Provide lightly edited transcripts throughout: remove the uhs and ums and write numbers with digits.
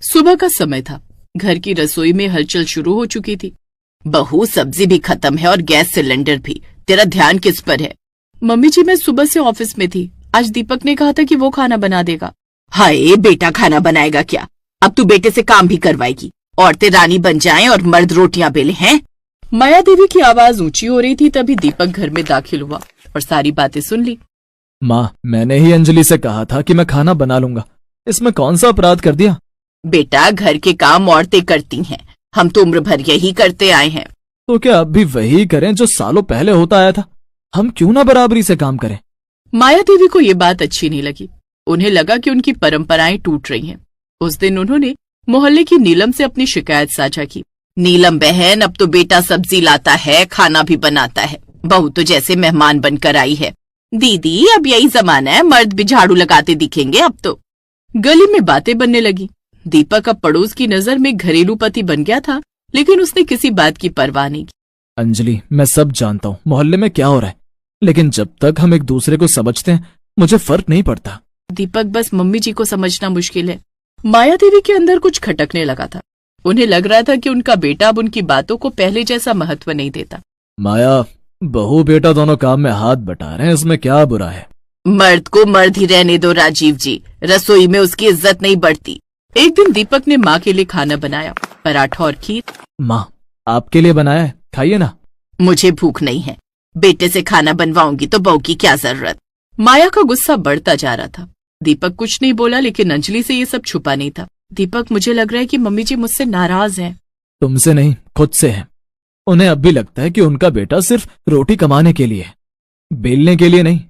सुबह का समय था। घर की रसोई में हलचल शुरू हो चुकी थी। बहू, सब्जी भी खत्म है और गैस सिलेंडर भी। तेरा ध्यान किस पर है? मम्मी जी, मैं सुबह से ऑफिस में थी। आज दीपक ने कहा था कि वो खाना बना देगा। हाय, बेटा खाना बनाएगा क्या? अब तू बेटे से काम भी करवाएगी। औरतें रानी बन जाएं और मर्द रोटियां बेले हैं। माया देवी की आवाज ऊंची हो रही थी। तभी दीपक घर में दाखिल हुआ और सारी बातें सुन ली। माँ, मैंने ही अंजलि से कहा था कि मैं खाना बना लूंगा। इसमें कौन सा अपराध कर दिया? बेटा, घर के काम औरतें करती हैं। हम तो उम्र भर यही करते आए हैं। तो क्या अब भी वही करें जो सालों पहले होता आया था? हम क्यों ना बराबरी से काम करें? माया देवी को ये बात अच्छी नहीं लगी। उन्हें लगा कि उनकी परंपराएं टूट रही हैं। उस दिन उन्होंने मोहल्ले की नीलम से अपनी शिकायत साझा की। नीलम बहन, अब तो बेटा सब्जी लाता है, खाना भी बनाता है। बहू तो जैसे मेहमान बनकर आई है। दीदी, अब यही जमाना है, मर्द भी झाड़ू लगाते दिखेंगे अब तो। गली में बातें बनने लगी। दीपक अब पड़ोस की नजर में घरेलू पति बन गया था, लेकिन उसने किसी बात की परवाह नहीं की। अंजलि, मैं सब जानता हूँ मोहल्ले में क्या हो रहा है, लेकिन जब तक हम एक दूसरे को समझते हैं मुझे फर्क नहीं पड़ता। दीपक, बस मम्मी जी को समझना मुश्किल है। माया देवी के अंदर कुछ खटकने लगा था। उन्हें लग रहा था कि उनका बेटा अब उनकी बातों को पहले जैसा महत्व नहीं देता। माया, बहू बेटा दोनों काम में हाथ बटा रहे हैं, इसमें क्या बुरा है? मर्द को मर्द ही रहने दो राजीव जी। रसोई में उसकी इज्जत नहीं बढ़ती। एक दिन दीपक ने माँ के लिए खाना बनाया, पराठा और खीर। माँ, आपके लिए बनाया है, खाइए ना। मुझे भूख नहीं है। बेटे से खाना बनवाऊंगी तो बहू की क्या जरूरत? माया का गुस्सा बढ़ता जा रहा था। दीपक कुछ नहीं बोला, लेकिन अंजलि से ये सब छुपा नहीं था। दीपक, मुझे लग रहा है कि मम्मी जी मुझसे नाराज हैं। तुमसे नहीं, खुद से है। उन्हें अब भी लगता है कि उनका बेटा सिर्फ रोटी कमाने के लिए है, बेलने के लिए नहीं।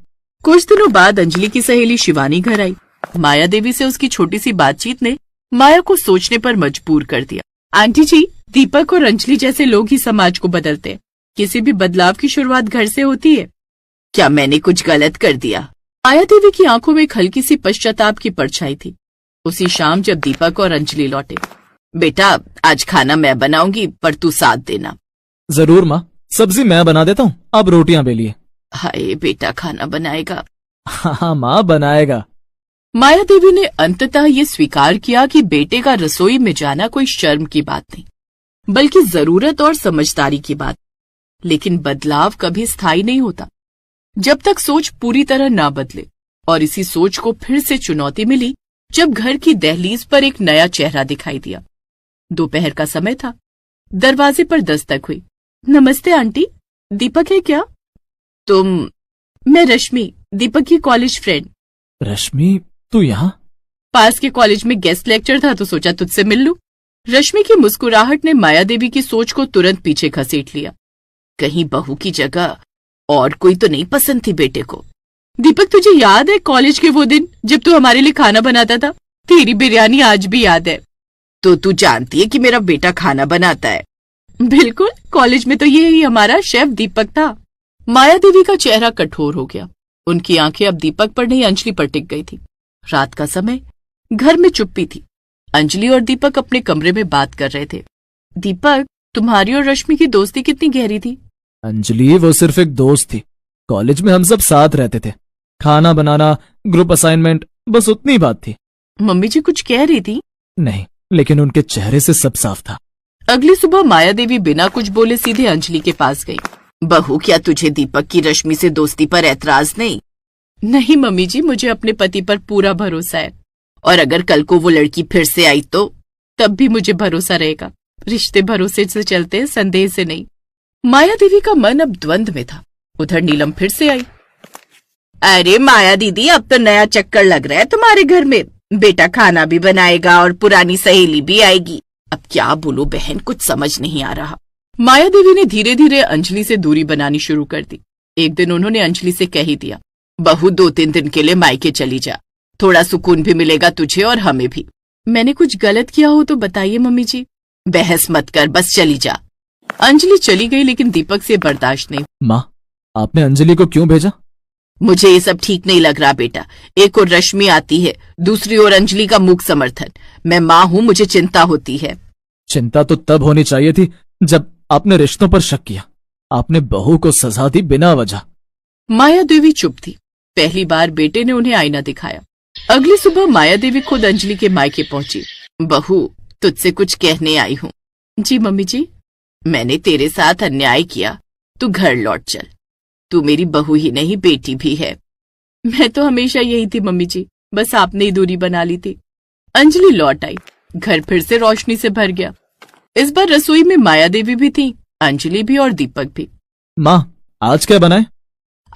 कुछ दिनों बाद अंजलि की सहेली शिवानी घर आई। माया देवी से उसकी छोटी सी बातचीत ने माया को सोचने पर मजबूर कर दिया। आंटी जी, दीपक और अंजलि जैसे लोग ही समाज को बदलते हैं। किसी भी बदलाव की शुरुआत घर से होती है। क्या मैंने कुछ गलत कर दिया? माया देवी की आंखों में एक हल्की सी पश्चाताप की परछाई थी। उसी शाम जब दीपक और अंजलि लौटे। बेटा, आज खाना मैं बनाऊंगी, पर तू साथ देना। जरूर माँ, सब्जी मैं बना देता हूँ, आप रोटियां बेलिए। हाय, बेटा खाना बनाएगा? हाँ माँ, बनाएगा। माया देवी ने अंततः ये स्वीकार किया कि बेटे का रसोई में जाना कोई शर्म की बात नहीं, बल्कि जरूरत और समझदारी की बात। लेकिन बदलाव कभी स्थायी नहीं होता जब तक सोच पूरी तरह ना बदले। और इसी सोच को फिर से चुनौती मिली जब घर की दहलीज पर एक नया चेहरा दिखाई दिया। दोपहर का समय था। दरवाजे पर दस्तक हुई। नमस्ते आंटी, दीपक है क्या? मैं रश्मि, दीपक की कॉलेज फ्रेंड। रश्मि, तू यहाँ? पास के कॉलेज में गेस्ट लेक्चर था तो सोचा तुझसे मिल लूं। रश्मि की मुस्कुराहट ने माया देवी की सोच को तुरंत पीछे घसीट लिया। कहीं बहू की जगह और कोई तो नहीं पसंद थी बेटे को? दीपक, तुझे याद है कॉलेज के वो दिन जब तू हमारे लिए खाना बनाता था? तेरी बिरयानी आज भी याद है। तो तू जानती है कि मेरा बेटा खाना बनाता है? बिल्कुल, कॉलेज में तो यही हमारा शेफ दीपक था। माया देवी का चेहरा कठोर हो गया। उनकी आंखें अब दीपक पर नहीं अंजलि पर टिक गई थी। रात का समय, घर में चुप्पी थी। अंजलि और दीपक अपने कमरे में बात कर रहे थे। दीपक, तुम्हारी और रश्मि की दोस्ती कितनी गहरी थी? अंजलि, वो सिर्फ एक दोस्त थी। कॉलेज में हम सब साथ रहते थे। खाना बनाना, ग्रुप असाइनमेंट, बस उतनी बात थी। मम्मी जी कुछ कह रही थी? नहीं, लेकिन उनके चेहरे से सब साफ था। अगली सुबह माया देवी बिना कुछ बोले सीधे अंजलि के पास गई। बहू, क्या तुझे दीपक की रश्मि से दोस्ती पर ऐतराज नहीं? नहीं मम्मी जी, मुझे अपने पति पर पूरा भरोसा है। और अगर कल को वो लड़की फिर से आई तो? तब भी मुझे भरोसा रहेगा। रिश्ते भरोसे से चलते हैं, संदेह से नहीं। माया देवी का मन अब द्वंद में था। उधर नीलम फिर से आई। अरे माया दीदी, अब तो नया चक्कर लग रहा है तुम्हारे घर में। बेटा खाना भी बनाएगा और पुरानी सहेली भी आएगी। अब क्या बोलो बहन, कुछ समझ नहीं आ रहा। माया देवी ने धीरे धीरे अंजलि से दूरी बनानी शुरू कर दी। एक दिन उन्होंने अंजलि से कह ही दिया, बहू 2-3 दिन के लिए मायके चली जा, थोड़ा सुकून भी मिलेगा तुझे और हमें भी। मैंने कुछ गलत किया हो तो बताइए मम्मी जी। बहस मत कर, बस चली जा। अंजलि चली गई, लेकिन दीपक से बर्दाश्त नहीं। माँ, आपने अंजलि को क्यों भेजा? मुझे ये सब ठीक नहीं लग रहा बेटा। एक और रश्मि आती है, दूसरी ओर अंजलि का मूक समर्थन। मैं माँ हूँ, मुझे चिंता होती है। चिंता तो तब होनी चाहिए थी जब आपने रिश्तों पर शक किया। आपने बहू को सजा दी बिना वजह। माया देवी चुप थी। पहली बार बेटे ने उन्हें आईना दिखाया। अगली सुबह माया देवी खुद अंजलि के मायके पहुंची। बहू, तुझसे कुछ कहने आई हूँ। जी मम्मी जी। मैंने तेरे साथ अन्याय किया, तू घर लौट चल। तू मेरी बहू ही नहीं, बेटी भी है। मैं तो हमेशा यही थी मम्मी जी, बस आपने ही दूरी बना ली थी। अंजलि लौट आई। घर फिर से रोशनी से भर गया। इस बार रसोई में माया देवी भी थी, अंजलि भी और दीपक भी। माँ, आज क्या बनाए?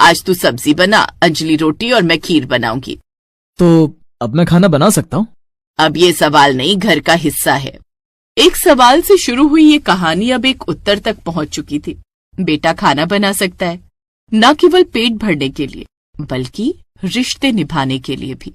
आज तू सब्जी बना, अंजलि रोटी और मैं खीर बनाऊंगी। तो अब मैं खाना बना सकता हूँ? अब ये सवाल नहीं, घर का हिस्सा है। एक सवाल से शुरू हुई ये कहानी अब एक उत्तर तक पहुंच चुकी थी। बेटा खाना बना सकता है, न केवल पेट भरने के लिए बल्कि रिश्ते निभाने के लिए भी।